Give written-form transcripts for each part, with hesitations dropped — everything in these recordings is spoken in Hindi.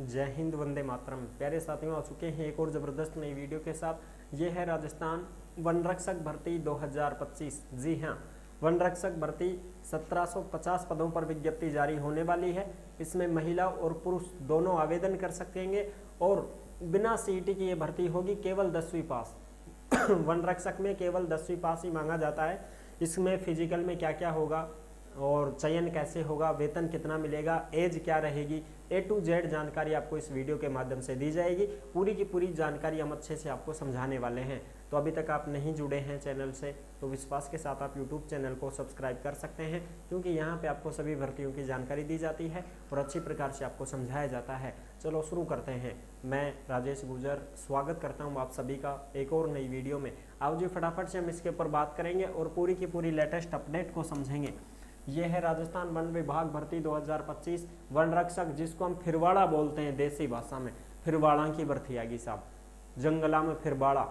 जय हिंद, वंदे मातरम। प्यारे साथियों, आ चुके हैं एक और ज़बरदस्त नई वीडियो के साथ। ये है राजस्थान वन रक्षक भर्ती 2025। जी हाँ, वन रक्षक भर्ती 1750 पदों पर विज्ञप्ति जारी होने वाली है। इसमें महिला और पुरुष दोनों आवेदन कर सकेंगे और बिना सीईटी की ये भर्ती होगी, केवल 10वीं पास। वन रक्षक में केवल 10वीं पास ही मांगा जाता है। इसमें फिजिकल में क्या क्या होगा और चयन कैसे होगा, वेतन कितना मिलेगा, एज क्या रहेगी, A to Z जानकारी आपको इस वीडियो के माध्यम से दी जाएगी। पूरी की पूरी जानकारी हम अच्छे से आपको समझाने वाले हैं। तो अभी तक आप नहीं जुड़े हैं चैनल से तो विश्वास के साथ आप YouTube चैनल को सब्सक्राइब कर सकते हैं, क्योंकि यहाँ पे आपको सभी भर्तियों की जानकारी दी जाती है और अच्छी प्रकार से आपको समझाया जाता है। चलो शुरू करते हैं। मैं राजेश गुर्जर स्वागत करता हूँ आप सभी का एक और नई वीडियो में। आओ जी, फटाफट से हम इसके ऊपर बात करेंगे और पूरी की पूरी लेटेस्ट अपडेट को समझेंगे। ये है राजस्थान वन विभाग भर्ती 2025 वन रक्षक, जिसको हम फिरवाड़ा बोलते हैं देसी भाषा में। फिरवाड़ा की भर्ती आएगी साहब, जंगला में फिरवाड़ा।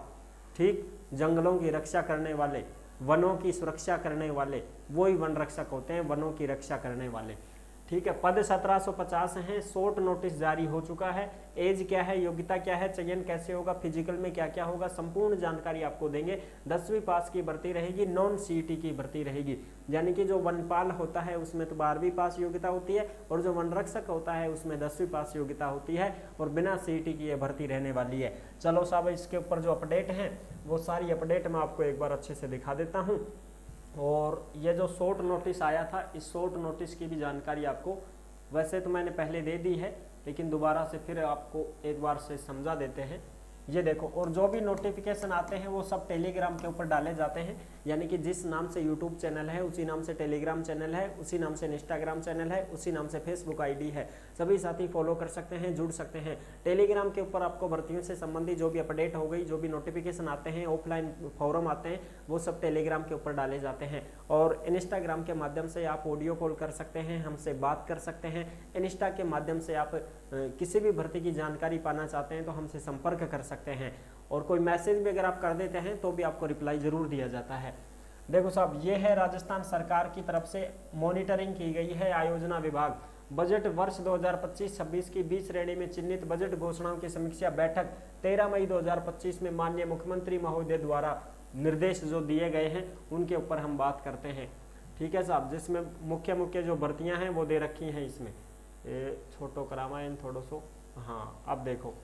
ठीक, जंगलों की रक्षा करने वाले, वनों की सुरक्षा करने वाले, वही वन रक्षक होते हैं, वनों की रक्षा करने वाले। ठीक है, पद 1750 हैं। शॉर्ट नोटिस जारी हो चुका है। एज क्या है, योग्यता क्या है, चयन कैसे होगा, फिजिकल में क्या क्या होगा, संपूर्ण जानकारी आपको देंगे। 10वीं पास की भर्ती रहेगी, नॉन सीईटी की भर्ती रहेगी। यानी कि जो वनपाल होता है उसमें तो 12वीं पास योग्यता होती है और जो वन रक्षक होता है उसमें 10वीं पास योग्यता होती है और बिना सीईटी की ये भर्ती रहने वाली है। चलो साहब, इसके ऊपर जो अपडेट है वो सारी अपडेट मैं आपको एक बार अच्छे से दिखा देता हूँ। और ये जो शॉर्ट नोटिस आया था, इस शॉर्ट नोटिस की भी जानकारी आपको वैसे तो मैंने पहले दे दी है, लेकिन दोबारा से फिर आपको एक बार से समझा देते हैं। ये देखो, और जो भी नोटिफिकेशन आते हैं वो सब टेलीग्राम के ऊपर डाले जाते हैं। यानी कि जिस नाम से यूट्यूब चैनल है उसी नाम से टेलीग्राम चैनल है, उसी नाम से इंस्टाग्राम चैनल है, उसी नाम से फेसबुक आईडी है। सभी साथी फॉलो कर सकते हैं, जुड़ सकते हैं। टेलीग्राम के ऊपर आपको भर्तियों से संबंधित जो भी अपडेट हो गई, जो भी नोटिफिकेशन आते हैं, ऑफलाइन फॉरम आते हैं, वो सब टेलीग्राम के ऊपर डाले जाते हैं। और इंस्टाग्राम के माध्यम से आप ऑडियो कॉल कर सकते हैं, हमसे बात कर सकते हैं। इंस्टा के माध्यम से आप किसी भी भर्ती की जानकारी पाना चाहते हैं तो हमसे संपर्क कर सकते हैं। और कोई मैसेज भी अगर आप कर देते हैं तो भी आपको रिप्लाई जरूर दिया जाता है। देखो साहब, ये है राजस्थान सरकार की तरफ से मॉनिटरिंग की गई है आयोजना विभाग। बजट वर्ष 2025-26 की 20 श्रेणी में चिन्हित बजट घोषणाओं की समीक्षा बैठक 13 मई 2025 में माननीय मुख्यमंत्री महोदय द्वारा निर्देश जो दिए गए हैं उनके ऊपर हम बात करते हैं। ठीक है साहब, जिसमें मुख्य मुख्य जो भर्तियां हैं वो दे रखी हैं। इसमें छोटो करामायन थोड़ो सो, हाँ अब देखो,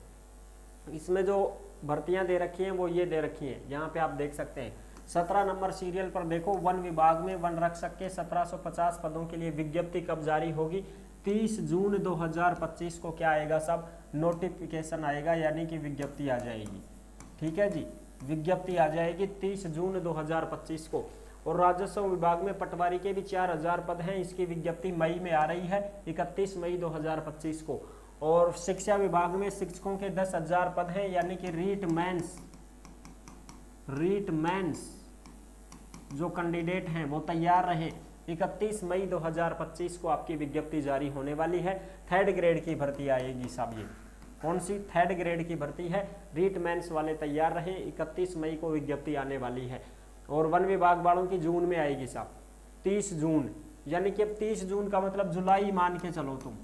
इसमें जो भर्तियां दे रखी हैं वो ये दे रखी हैं। यहाँ पे आप देख सकते हैं 17 नंबर सीरियल पर देखो, वन विभाग में वन रक्षक के 1750 पदों के लिए विज्ञप्ति कब जारी होगी? 30 जून 2025 को क्या आएगा सब? नोटिफिकेशन आएगा, यानी कि विज्ञप्ति आ जाएगी। ठीक है जी, विज्ञप्ति आ जाएगी 30 जून 2025 को। और राजस्व विभाग में पटवारी के भी 4000 पद हैं। इसकी विज्ञप्ति मई में आ रही है, 31 मई 2025 को। और शिक्षा विभाग में शिक्षकों के 10,000 पद हैं, यानी कि रीट मेंस जो कैंडिडेट हैं वो तैयार रहे। 31 मई 2025 को आपकी विज्ञप्ति जारी होने वाली है। थर्ड ग्रेड की भर्ती आएगी साहब। ये कौन सी थर्ड ग्रेड की भर्ती है? रीट मेंस वाले तैयार रहे, 31 मई को विज्ञप्ति आने वाली है। और वन विभाग वालों की जून में आएगी साहब, 30 जून, यानी कि अब 30 जून का मतलब जुलाई मान के चलो तुम।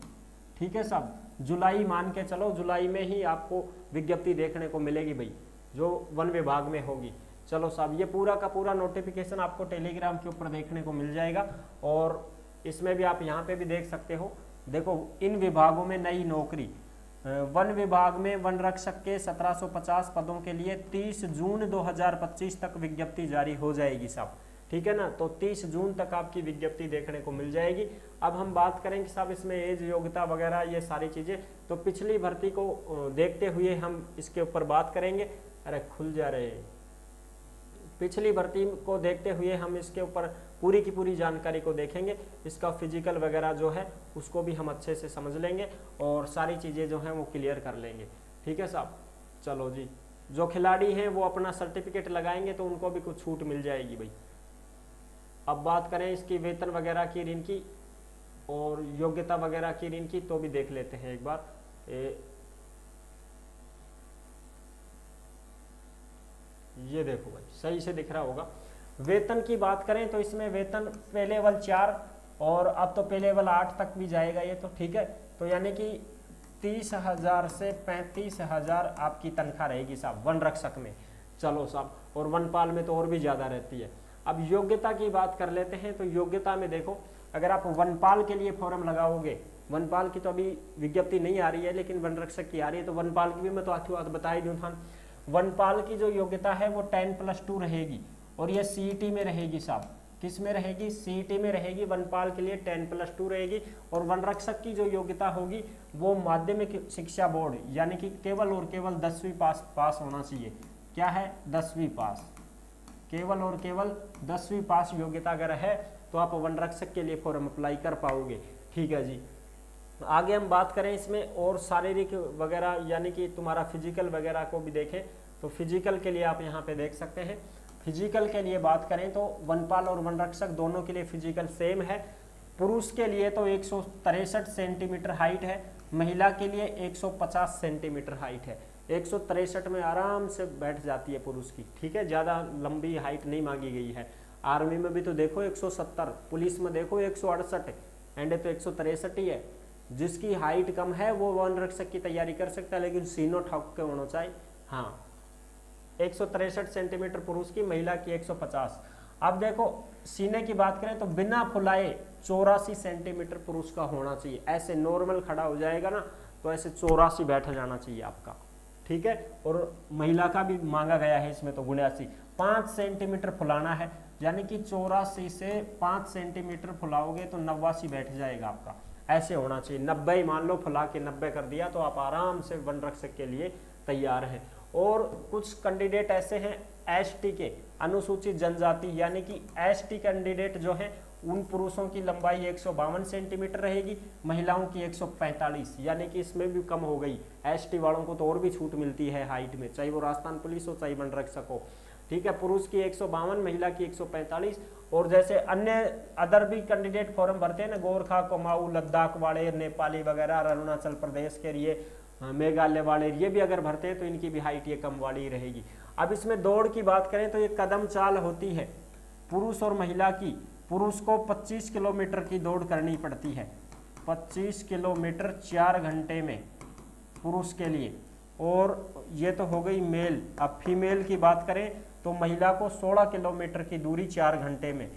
ठीक है साहब, जुलाई मान के चलो, जुलाई में ही आपको विज्ञप्ति देखने को मिलेगी भाई, जो वन विभाग में होगी। चलो साहब, ये पूरा का पूरा नोटिफिकेशन आपको टेलीग्राम के ऊपर देखने को मिल जाएगा। और इसमें भी आप यहाँ पे भी देख सकते हो। देखो, इन विभागों में नई नौकरी, वन विभाग में वन रक्षक के 1750 पदों के लिए 30 जून 2025 तक विज्ञप्ति जारी हो जाएगी साहब। ठीक है ना, तो 30 जून तक आपकी विज्ञप्ति देखने को मिल जाएगी। अब हम बात करेंगे साहब इसमें एज, योग्यता वगैरह ये सारी चीजें, तो पिछली भर्ती को देखते हुए हम इसके ऊपर बात करेंगे। अरे खुल जा रहे, पिछली भर्ती को देखते हुए हम इसके ऊपर पूरी की पूरी जानकारी को देखेंगे। इसका फिजिकल वगैरह जो है उसको भी हम अच्छे से समझ लेंगे और सारी चीज़ें जो हैं वो क्लियर कर लेंगे। ठीक है साहब, चलो जी, जो खिलाड़ी हैं वो अपना सर्टिफिकेट लगाएंगे तो उनको भी कुछ छूट मिल जाएगी भाई। अब बात करें इसकी वेतन वगैरह की, ऋण की और योग्यता वगैरह की, ऋण की, तो भी देख लेते हैं एक बार। ये देखो भाई, सही से दिख रहा होगा। वेतन की बात करें तो इसमें वेतन पे लेवल 4 और अब तो पे लेवल 8 तक भी जाएगा ये तो। ठीक है, तो यानी कि 30,000 से 35,000 आपकी तनख्वाह रहेगी साहब वन रक्षक में। चलो साहब, और वनपाल में तो और भी ज़्यादा रहती है। अब योग्यता की बात कर लेते हैं। तो योग्यता में देखो, अगर आप वनपाल के लिए फॉर्म लगाओगे, वनपाल की तो अभी विज्ञप्ति नहीं आ रही है, लेकिन वन रक्षक की आ रही है, तो वनपाल की भी मैं तो आखिर बात बता ही दूँ था। वनपाल की जो योग्यता है वो 10+2 रहेगी, और ये सीईटी में रहेगी साहब। किस में रहेगी? सीईटी में रहेगी। वनपाल के लिए 10+2 रहेगी। और वन रक्षक की जो योग्यता होगी वो माध्यमिक शिक्षा बोर्ड यानी कि केवल और केवल 10वीं पास होना चाहिए। क्या है? 10वीं पास। केवल और केवल 10वीं पास योग्यता अगर है तो आप वन रक्षक के लिए फॉर्म अप्लाई कर पाओगे। ठीक है जी। आगे हम बात करें इसमें और शारीरिक वगैरह यानी कि तुम्हारा फिजिकल वगैरह को भी देखें, तो फिजिकल के लिए आप यहाँ पे देख सकते हैं। फिजिकल के लिए बात करें तो वनपाल और वन रक्षक दोनों के लिए फिजिकल सेम है। पुरुष के लिए तो 163 सेंटीमीटर हाइट है, महिला के लिए 150 सेंटीमीटर हाइट है। 163 में आराम से बैठ जाती है पुरुष की। ठीक है, ज़्यादा लंबी हाइट नहीं मांगी गई है। आर्मी में भी तो देखो 170, पुलिस में देखो 168, एंड तो 163 ही है। जिसकी हाइट कम है वो वन रक्षक की तैयारी कर सकता है, लेकिन सीनो ठोक के होना चाहिए। हाँ, 163 सेंटीमीटर पुरुष की, महिला की 150। अब देखो सीने की बात करें तो बिना फुलाए 84 सेंटीमीटर पुरुष का होना चाहिए। ऐसे नॉर्मल खड़ा हो जाएगा ना तो ऐसे 84 बैठ जाना चाहिए आपका। ठीक है, और महिला का भी मांगा गया है इसमें तो 79, 5 सेंटीमीटर फुलाना है, यानी कि 84 से 5 सेंटीमीटर फुलाओगे तो 89 बैठ जाएगा आपका। ऐसे होना चाहिए। 90 मान लो, फुला के 90 कर दिया तो आप आराम से वन रक्षक के लिए तैयार हैं। और कुछ कैंडिडेट ऐसे हैं एसटी के, अनुसूचित जनजाति यानी कि एसटी कैंडिडेट जो हैं उन पुरुषों की लंबाई 152 सेंटीमीटर रहेगी, महिलाओं की 145, यानी कि इसमें भी कम हो गई। एसटी वालों को तो और भी छूट मिलती है हाइट में, चाहे वो राजस्थान पुलिस हो चाहे वन रक्षक हो। ठीक है, पुरुष की 152, महिला की 145। और जैसे अन्य अदर भी कैंडिडेट फॉर्म भरते हैं ना, गोरखा, कुमाऊं, लद्दाख वाले, नेपाली वगैरह, अरुणाचल प्रदेश के लिए, मेघालय वाले, ये भी अगर भरते हैं तो इनकी भी हाइट ये कम वाली रहेगी। अब इसमें दौड़ की बात करें तो ये कदम चाल होती है पुरुष और महिला की। पुरुष को 25 किलोमीटर की दौड़ करनी पड़ती है, 25 किलोमीटर 4 घंटे में पुरुष के लिए। और ये तो हो गई मेल। अब फीमेल की बात करें तो महिला को 16 किलोमीटर की दूरी 4 घंटे में,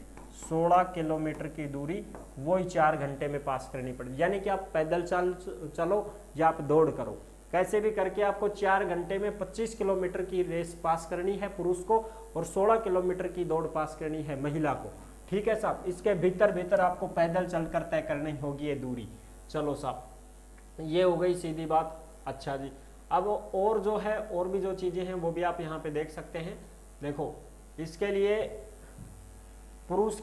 16 किलोमीटर की दूरी वही 4 घंटे में पास करनी पड़ेगी। यानी कि आप पैदल चलो या आप दौड़ करो, कैसे भी करके आपको 4 घंटे में 25 किलोमीटर की रेस पास करनी है पुरुष को, और 16 किलोमीटर की दौड़ पास करनी है महिला को। ठीक है साहब, इसके भीतर आपको पैदल चलकर तय करनी होगी ये दूरी। चलो साहब, ये हो गई सीधी बात। अच्छा जी, अब और जो है और भी जो चीज़ें हैं वो भी आप यहाँ पे देख सकते हैं। देखो, इसके लिए पुरुष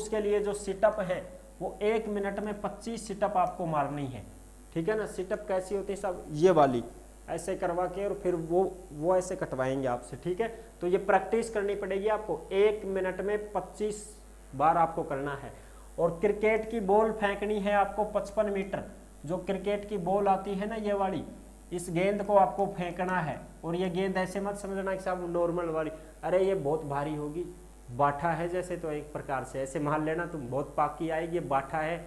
के लिए जो सिटअप है वो 1 मिनट में 25 सिटअप आपको मारनी है। ठीक है ना। सिटअप कैसी होती है साहब? ये वाली, ऐसे करवा के और फिर वो ऐसे कटवाएंगे आपसे। ठीक है, तो ये प्रैक्टिस करनी पड़ेगी आपको। 1 मिनट में 25 बार आपको करना है। और क्रिकेट की बॉल फेंकनी है आपको 55 मीटर। जो क्रिकेट की बॉल आती है ना ये वाली, इस गेंद को आपको फेंकना है। और ये गेंद ऐसे मत समझना कि साहब नॉर्मल वाली, अरे ये बहुत भारी होगी, बाठा है जैसे, तो एक प्रकार से ऐसे मान लेना तुम, बहुत पाकी आएगी, बाठा है।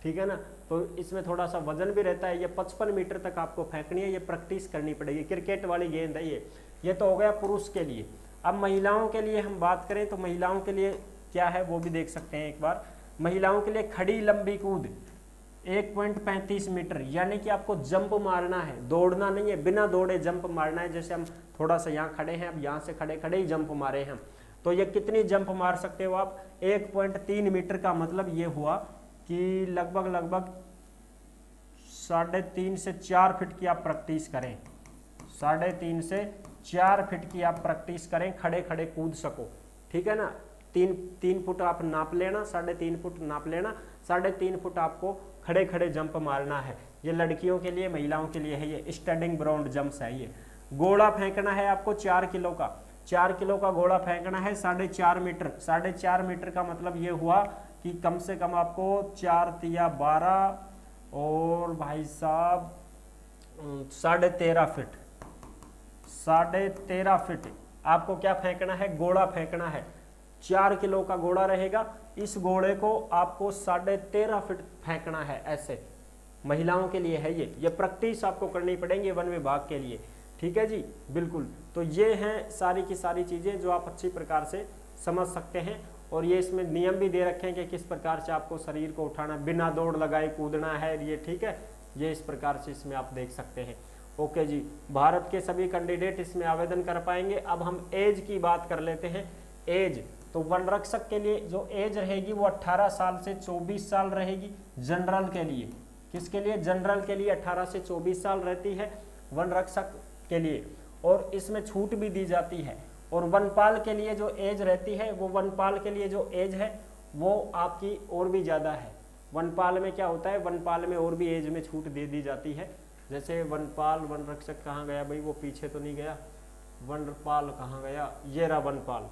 ठीक है ना, तो इसमें थोड़ा सा वजन भी रहता है। ये 55 मीटर तक आपको फेंकनी है, ये प्रैक्टिस करनी पड़ेगी। क्रिकेट वाली गेंद है ये तो हो गया पुरुष के लिए। अब महिलाओं के लिए हम बात करें तो महिलाओं के लिए क्या है वो भी देख सकते हैं एक बार। महिलाओं के लिए खड़ी लंबी कूद 1.35 मीटर, यानी कि आपको जंप मारना है, दौड़ना नहीं है, बिना दौड़े जंप मारना है। जैसे हम थोड़ा सा यहाँ खड़े हैं, अब यहाँ से खड़े खड़े ही जंप मारे हम, तो ये कितनी जंप मार सकते हो आप? 1.3 मीटर का मतलब ये हुआ कि लगभग 3.5 से 4 फीट की आप प्रैक्टिस करें। 3.5 से 4 फीट की आप प्रैक्टिस करें, खड़े खड़े कूद सको। ठीक है ना। 3 फुट आप नाप लेना, 3.5 फुट नाप लेना, 3.5 फुट आपको खड़े खड़े जंप मारना है। ये लड़कियों के लिए, महिलाओं के लिए है, ये स्टैंडिंग ब्राउंड जंप्स है। ये गोला फेंकना है आपको 4 किलो का, 4 किलो का गोला फेंकना है 4.5 मीटर। 4.5 मीटर का मतलब ये हुआ कि कम से कम आपको 4 तिया 12 और भाई साहब 13.5 फीट, 13.5 फीट आपको क्या फेंकना है? गोला फेंकना है। 4 किलो का गोला रहेगा, इस गोले को आपको 13.5 फीट फेंकना है ऐसे। महिलाओं के लिए है ये प्रैक्टिस आपको करनी पड़ेंगी वन विभाग के लिए, ठीक है जी, बिल्कुल। तो ये हैं सारी की सारी चीज़ें जो आप अच्छी प्रकार से समझ सकते हैं। और ये इसमें नियम भी दे रखे हैं कि किस प्रकार से आपको शरीर को उठाना, बिना दौड़ लगाए कूदना है ये, ठीक है, ये इस प्रकार से इसमें आप देख सकते हैं। ओके जी, भारत के सभी कैंडिडेट इसमें आवेदन कर पाएंगे। अब हम एज की बात कर लेते हैं। एज तो वन रक्षक के लिए जो एज रहेगी वो 18 साल से 24 साल रहेगी जनरल के लिए। किसके लिए? जनरल के लिए 18 से 24 साल रहती है वन रक्षक के लिए, और इसमें छूट भी दी जाती है। और वनपाल के लिए जो एज रहती है वो वनपाल के लिए जो एज है वो आपकी और भी ज़्यादा है। वनपाल में क्या होता है, वनपाल में और भी एज में छूट दे दी जाती है। जैसे वनपाल, वन रक्षक कहाँ गया भाई, वो पीछे तो नहीं गया, वनपाल कहाँ गया, ये रहा वनपाल।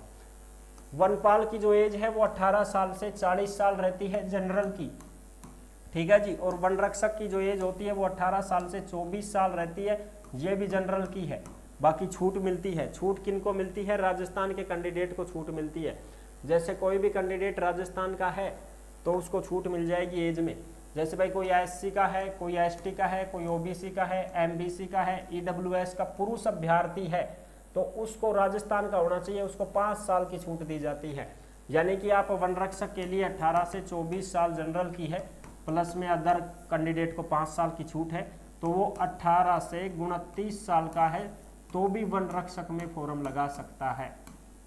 वनपाल की जो एज है वो 18 साल से 40 साल रहती है जनरल की, ठीक है जी। और वन रक्षक की जो एज होती है वो 18 साल से 24 साल रहती है, ये भी जनरल की है। बाकी छूट मिलती है। छूट किनको मिलती है? राजस्थान के कैंडिडेट को छूट मिलती है। जैसे कोई भी कैंडिडेट राजस्थान का है तो उसको छूट मिल जाएगी एज में। जैसे भाई कोई एससी का है, कोई एसटी का है, कोई ओबीसी का है, एमबीसी का है, ईडब्ल्यूएस का पुरुष अभ्यर्थी है तो उसको राजस्थान का होना चाहिए, उसको 5 साल की छूट दी जाती है। यानी कि आप वन रक्षक के लिए 18 से 24 साल जनरल की है, प्लस में अदर कैंडिडेट को 5 साल की छूट है, तो वो 18 से 29 साल का है तो भी वन रक्षक में फॉर्म लगा सकता है।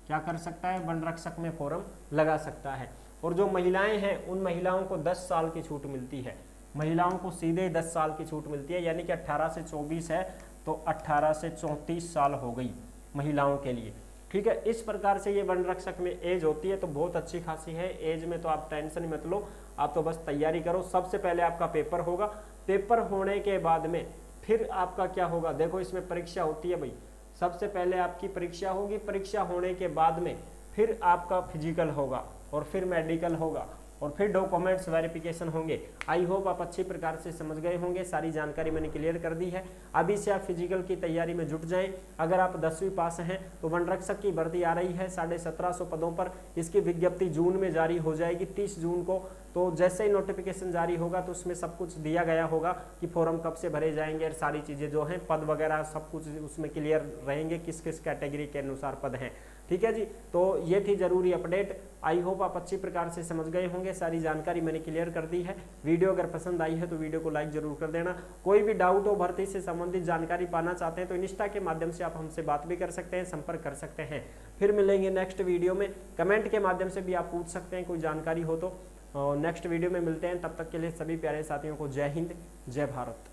क्या कर सकता है? वन रक्षक में फॉर्म लगा सकता है। और जो महिलाएं हैं उन महिलाओं को 10 साल की छूट मिलती है। महिलाओं को सीधे 10 साल की छूट मिलती है, यानी कि 18 से 24 है तो 18 से 34 साल हो गई महिलाओं के लिए, ठीक है। इस प्रकार से ये वन रक्षक में एज होती है, तो बहुत अच्छी खासी है। एज में तो आप टेंशन मत लो, आप तो बस तैयारी करो। सबसे पहले आपका पेपर होगा, पेपर होने के बाद में फिर आपका क्या होगा, देखो इसमें परीक्षा होती है भाई। सबसे पहले आपकी परीक्षा होगी, परीक्षा होने के बाद में फिर आपका फिजिकल होगा और फिर मेडिकल होगा और फिर डॉक्यूमेंट्स वेरिफिकेशन होंगे। आई होप आप अच्छी प्रकार से समझ गए होंगे, सारी जानकारी मैंने क्लियर कर दी है। अभी से आप फिजिकल की तैयारी में जुट जाएं। अगर आप 10वीं पास हैं तो वन रक्षक की भर्ती आ रही है 1750 पदों पर। इसकी विज्ञप्ति जून में जारी हो जाएगी, 30 जून को। तो जैसे ही नोटिफिकेशन जारी होगा तो उसमें सब कुछ दिया गया होगा कि फॉर्म कब से भरे जाएंगे और सारी चीज़ें जो हैं, पद वगैरह सब कुछ उसमें क्लियर रहेंगे, किस किस कैटेगरी के अनुसार पद हैं, ठीक है जी। तो ये थी जरूरी अपडेट। आई होप आप अच्छी प्रकार से समझ गए होंगे, सारी जानकारी मैंने क्लियर कर दी है। वीडियो अगर पसंद आई है तो वीडियो को लाइक जरूर कर देना। कोई भी डाउट हो, भर्ती से संबंधित जानकारी पाना चाहते हैं तो इंस्टा के माध्यम से आप हमसे बात भी कर सकते हैं, संपर्क कर सकते हैं। फिर मिलेंगे नेक्स्ट वीडियो में। कमेंट के माध्यम से भी आप पूछ सकते हैं कोई जानकारी हो तो। नेक्स्ट वीडियो में मिलते हैं, तब तक के लिए सभी प्यारे साथियों को जय हिंद, जय भारत।